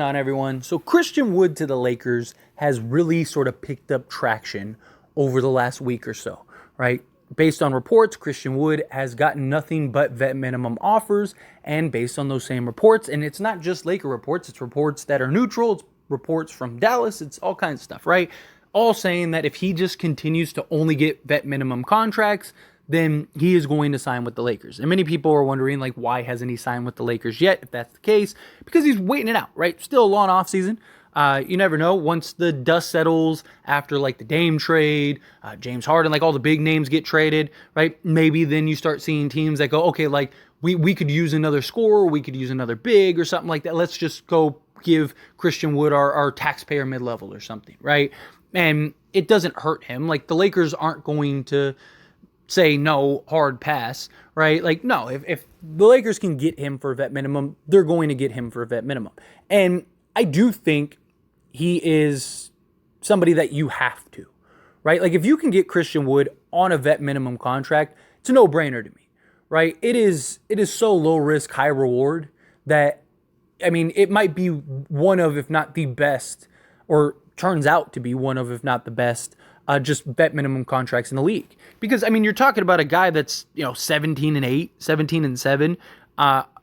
On everyone. So Christian Wood to the Lakers has really sort of picked up traction over the last week or so, right? Based on reports, Christian Wood has gotten nothing but vet minimum offers, and based on those same reports, and it's not just Laker reports, it's reports that are neutral, it's reports from Dallas, it's all kinds of stuff, right? All saying that if he just continues to only get vet minimum contracts, then he is going to sign with the Lakers. And many people are wondering, like, why hasn't he signed with the Lakers yet, if that's the case? Because he's waiting it out, right? Still a long offseason. You never know. Once the dust settles after, like, the Dame trade, James Harden, like, all the big names get traded, right? Maybe then you start seeing teams that go, okay, like, we could use another scorer, we could use another big or something like that. Let's just go give Christian Wood our taxpayer mid-level or something, right? And it doesn't hurt him. Like, the Lakers aren't going to say no hard pass, right? Like, no, if the Lakers can get him for a vet minimum, they're going to get him for a vet minimum. And I do think he is somebody that you have to, right? Like, if you can get Christian Wood on a vet minimum contract, it's a no-brainer to me, right? It is so low risk, high reward that, I mean, it might be one of, if not the best, or turns out to be one of, if not the best, just vet minimum contracts in the league. Because, I mean, you're talking about a guy that's, 17-8, 17-7,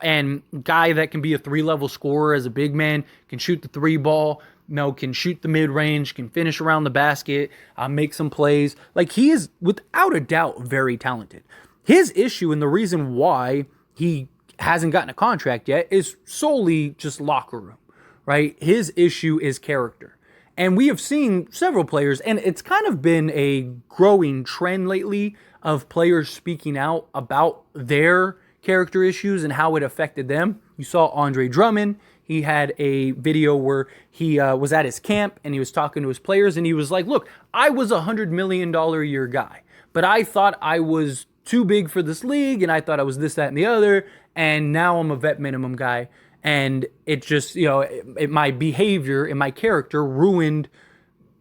and guy that can be a 3-level scorer as a big man, can shoot the 3 ball, can shoot the mid-range, can finish around the basket, make some plays. Like, he is, without a doubt, very talented. His issue, and the reason why he hasn't gotten a contract yet, is solely just locker room, right? His issue is character. And we have seen several players, and it's kind of been a growing trend lately of players speaking out about their character issues and how it affected them. You saw Andre Drummond. He had a video where he was at his camp and he was talking to his players, and he was like, look, I was a $100 million a year guy, but I thought I was too big for this league, and I thought I was this, that, and the other, and now I'm a vet minimum guy. And it just, my behavior and my character ruined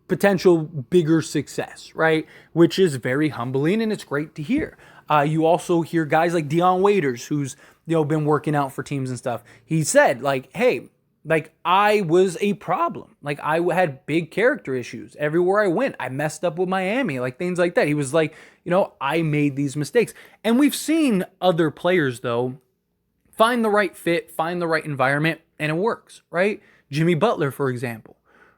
potential bigger success, right? Which is very humbling, and it's great to hear. You also hear guys like Dion Waiters, who's, been working out for teams and stuff. He said, like, hey, like, I was a problem. Like, I had big character issues everywhere I went. I messed up with Miami, like things like that. He was like, I made these mistakes. And we've seen other players, though, find the right fit, find the right environment, and it works, right? Jimmy Butler, for example,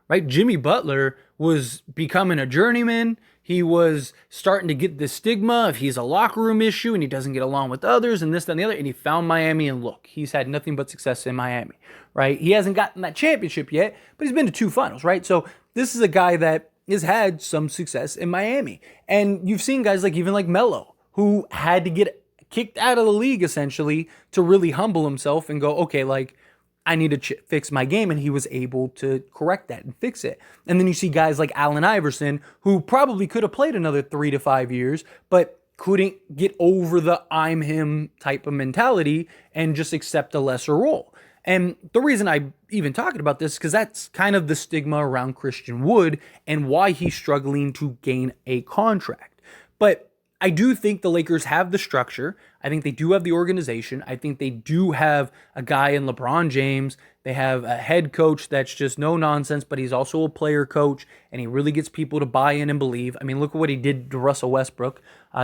right? Jimmy Butler was becoming a journeyman. He was starting to get the stigma of he's a locker room issue and he doesn't get along with others and this, that, and the other. And he found Miami, and look, he's had nothing but success in Miami, right? He hasn't gotten that championship yet, but he's been to 2 finals, right? So this is a guy that has had some success in Miami. And you've seen guys like even like Melo, who had to get kicked out of the league essentially to really humble himself and go, okay, like, I need to fix my game. And he was able to correct that and fix it. And then you see guys like Allen Iverson, who probably could have played another 3 to 5 years, but couldn't get over the I'm him type of mentality and just accept a lesser role. And the reason I even talking about this is because that's kind of the stigma around Christian Wood and why he's struggling to gain a contract. But I do think the Lakers have the structure. I think they do have the organization. I think they do have a guy in LeBron James. They have a head coach that's just no nonsense, but he's also a player coach, and he really gets people to buy in and believe. I mean, look at what he did to Russell Westbrook,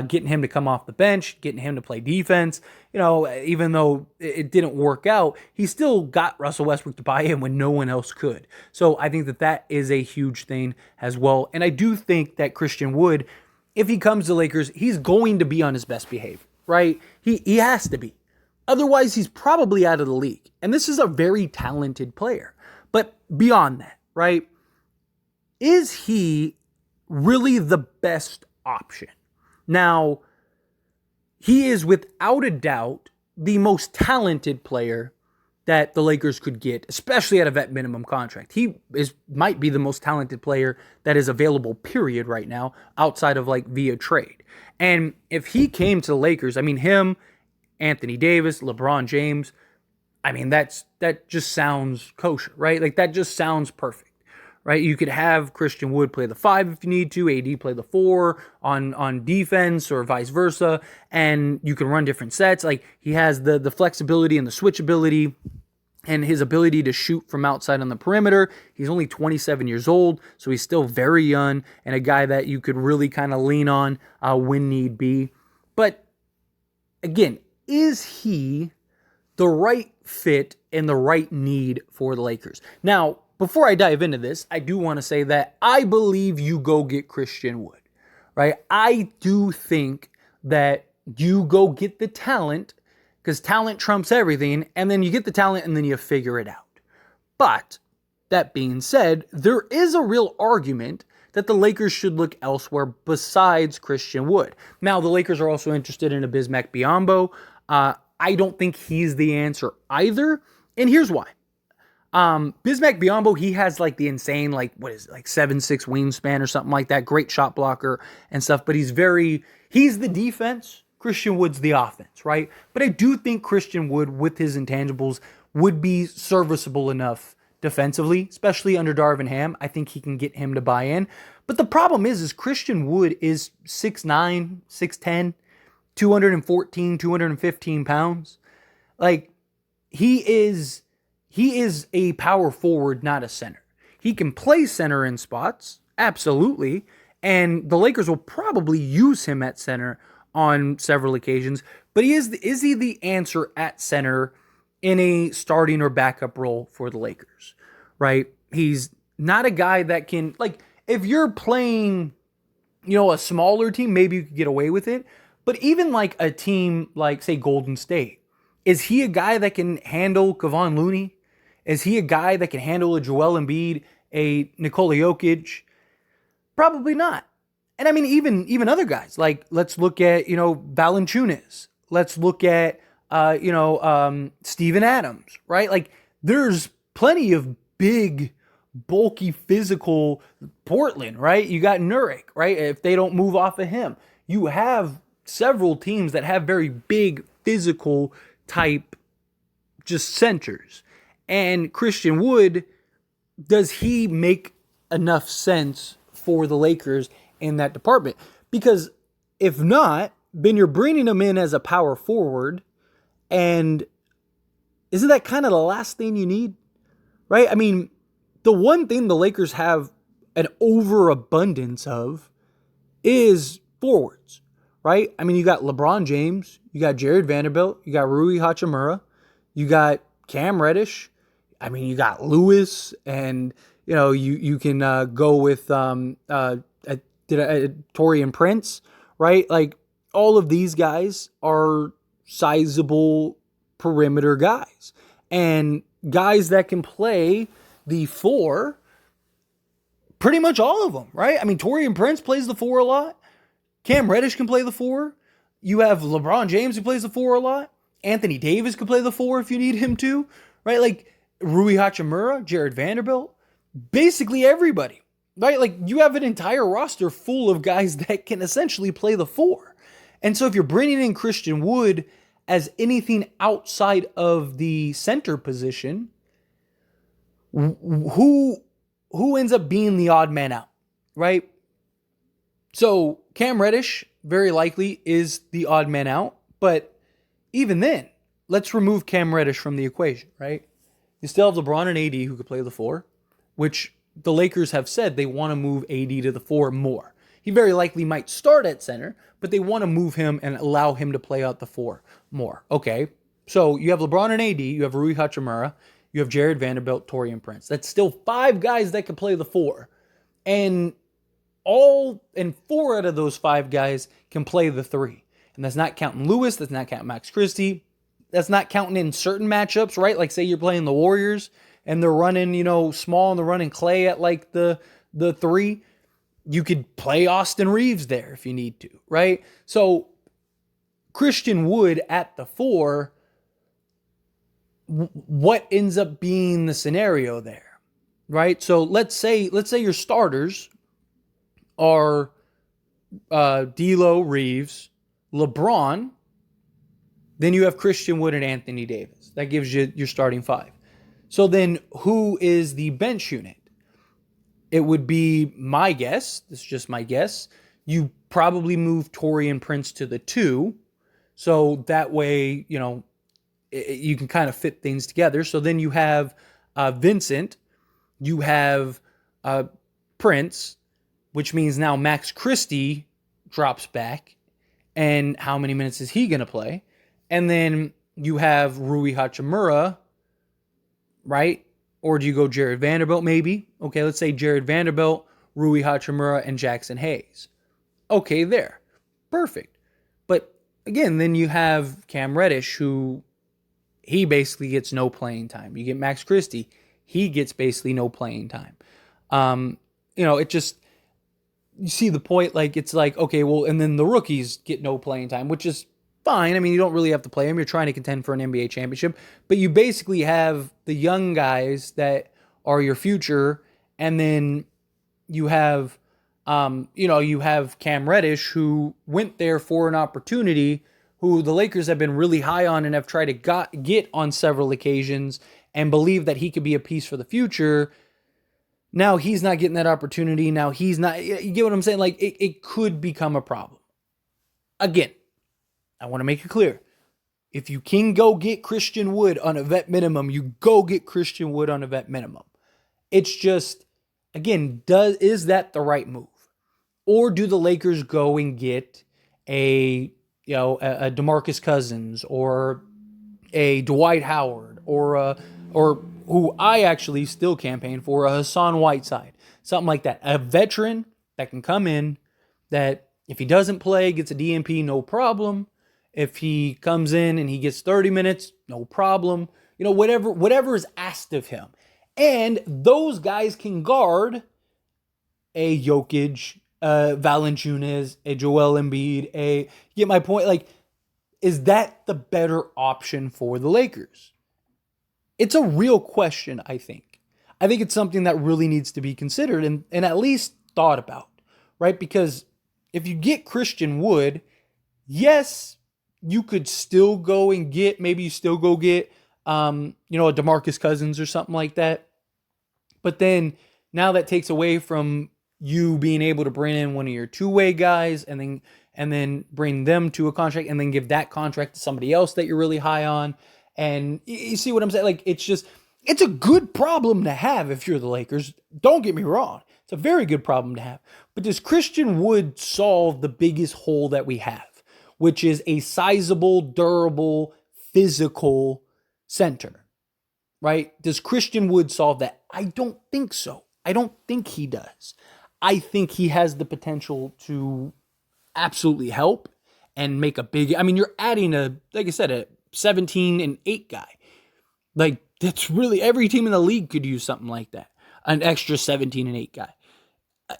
getting him to come off the bench, getting him to play defense. Even though it didn't work out, he still got Russell Westbrook to buy in when no one else could. So I think that is a huge thing as well. And I do think that Christian Wood, if he comes to Lakers, he's going to be on his best behavior, right? He has to be. Otherwise, he's probably out of the league. And this is a very talented player. But beyond that, right? Is he really the best option? Now, he is without a doubt the most talented player that the Lakers could get, especially at a vet minimum contract. He might be the most talented player that is available, period, right now, outside of like via trade. And if he came to the Lakers, I mean, him, Anthony Davis, LeBron James, I mean, that just sounds kosher, right? Like, that just sounds perfect. Right, you could have Christian Wood play the 5 if you need to, AD play the 4 on defense or vice versa, and you can run different sets. Like, he has the flexibility and the switchability. and his ability to shoot from outside on the perimeter. He's only 27 years old, so he's still very young and a guy that you could really kind of lean on when need be. But again, is he the right fit and the right need for the Lakers? Now, before I dive into this, I do want to say that I believe you go get Christian Wood, right? I do think that you go get the talent, because talent trumps everything, and then you get the talent and then you figure it out. But that being said, there is a real argument that the Lakers should look elsewhere besides Christian Wood. Now, the Lakers are also interested in a Bismack Biyombo. I don't think he's the answer either, and here's why. Bismack Biyombo, he has like the insane, like 7'6" wingspan or something like that, great shot blocker and stuff, but he's the defense, Christian Wood's the offense, right? But I do think Christian Wood, with his intangibles, would be serviceable enough defensively, especially under Darvin Ham. I think he can get him to buy in. But the problem is Christian Wood is 6'9", 6'10", 214, 215 pounds. Like, he is a power forward, not a center. He can play center in spots, absolutely, and the Lakers will probably use him at center on several occasions, but is he the answer at center in a starting or backup role for the Lakers, right? He's not a guy that can, like, if you're playing, a smaller team, maybe you could get away with it, but even like a team like, say, Golden State, is he a guy that can handle Kevon Looney? Is he a guy that can handle a Joel Embiid, a Nikola Jokic? Probably not. And I mean, even other guys, like, let's look at, Valanciunas. Let's look at, Steven Adams, right? Like, there's plenty of big, bulky, physical Portland, right? You got Nurkic, right? If they don't move off of him. You have several teams that have very big, physical type just centers. And Christian Wood, does he make enough sense for the Lakers in that department? Because if not, then you're bringing him in as a power forward, and isn't that kind of the last thing you need, right? I mean, the one thing the Lakers have an overabundance of is forwards, right? I mean, you got LeBron James, you got Jared Vanderbilt, you got Rui Hachimura, you got Cam Reddish. I mean, you got Lewis, and you can go with Taurean Prince, right? Like, all of these guys are sizable perimeter guys, and guys that can play the four. Pretty much all of them, right? I mean, Taurean Prince plays the four a lot. Cam Reddish can play the four. You have LeBron James who plays the four a lot. Anthony Davis could play the four if you need him to, right? Like, Rui Hachimura, Jared Vanderbilt, basically everybody, right? Like, you have an entire roster full of guys that can essentially play the four. And so if you're bringing in Christian Wood as anything outside of the center position, who ends up being the odd man out, right? So Cam Reddish very likely is the odd man out, but even then, let's remove Cam Reddish from the equation, right? You still have LeBron and AD who could play the four, which the Lakers have said they want to move AD to the four more. He very likely might start at center, but they want to move him and allow him to play out the four more. Okay, so you have LeBron and AD, you have Rui Hachimura, you have Jared Vanderbilt, Taurean Prince. That's still five guys that can play the four. And four out of those five guys can play the three. And that's not counting Lewis, that's not counting Max Christie, that's not counting in certain matchups, right? Like, say you're playing the Warriors and they're running, small, and they're running Clay at like the three. You could play Austin Reeves there if you need to, right? So Christian Wood at the four, what ends up being the scenario there, right? So let's say your starters are D'Lo, Reeves, LeBron. Then you have Christian Wood and Anthony Davis. That gives you your starting five. So then who is the bench unit? It would be my guess. This is just my guess. You probably move Taurean Prince to the two. So that way, you can kind of fit things together. So then you have Vincent, you have Prince, which means now Max Christie drops back. And how many minutes is he going to play? And then you have Rui Hachimura, right? Or do you go Jared Vanderbilt maybe? Okay, let's say Jared Vanderbilt, Rui Hachimura, and Jackson Hayes. Okay, there. Perfect. But again, then you have Cam Reddish, who he basically gets no playing time. You get Max Christie, he gets basically no playing time. It just, you see the point, like, it's like, okay, well, and then the rookies get no playing time, which is fine. I mean, you don't really have to play them. You're trying to contend for an NBA championship, but you basically have the young guys that are your future, and then you have, you have Cam Reddish, who went there for an opportunity, who the Lakers have been really high on and have tried to get on several occasions and believe that he could be a piece for the future. Now he's not getting that opportunity. Now he's not, you get what I'm saying? Like, it could become a problem. Again, I want to make it clear. If you can go get Christian Wood on a vet minimum, you go get Christian Wood on a vet minimum. It's just, again, is that the right move? Or do the Lakers go and get a DeMarcus Cousins or a Dwight Howard or who I actually still campaign for, a Hassan Whiteside, something like that. A veteran that can come in, that if he doesn't play, gets a DNP, no problem. If he comes in and he gets 30 minutes, no problem. Whatever is asked of him. And those guys can guard a Jokic, Valanciunas, a Joel Embiid, you get my point? Like, is that the better option for the Lakers? It's a real question, I think. I think it's something that really needs to be considered and at least thought about, right? Because if you get Christian Wood, yes, you could still go and get, a DeMarcus Cousins or something like that. But then now that takes away from you being able to bring in one of your two-way guys and then bring them to a contract and then give that contract to somebody else that you're really high on. And you see what I'm saying? Like, it's a good problem to have if you're the Lakers. Don't get me wrong. It's a very good problem to have. But does Christian Wood solve the biggest hole that we have, which is a sizable, durable, physical center, right? Does Christian Wood solve that? I don't think so. I don't think he does. I think he has the potential to absolutely help and make a big, you're adding a 17 and 8 guy. Like, that's really, every team in the league could use something like that. An extra 17 and 8 guy.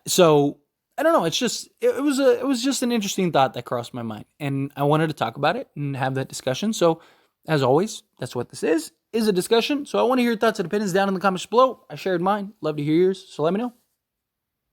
So, I don't know. It's just, it was just an interesting thought that crossed my mind. And I wanted to talk about it and have that discussion. So, as always, that's what this is a discussion. So I want to hear your thoughts and opinions down in the comments below. I shared mine. Love to hear yours. So let me know.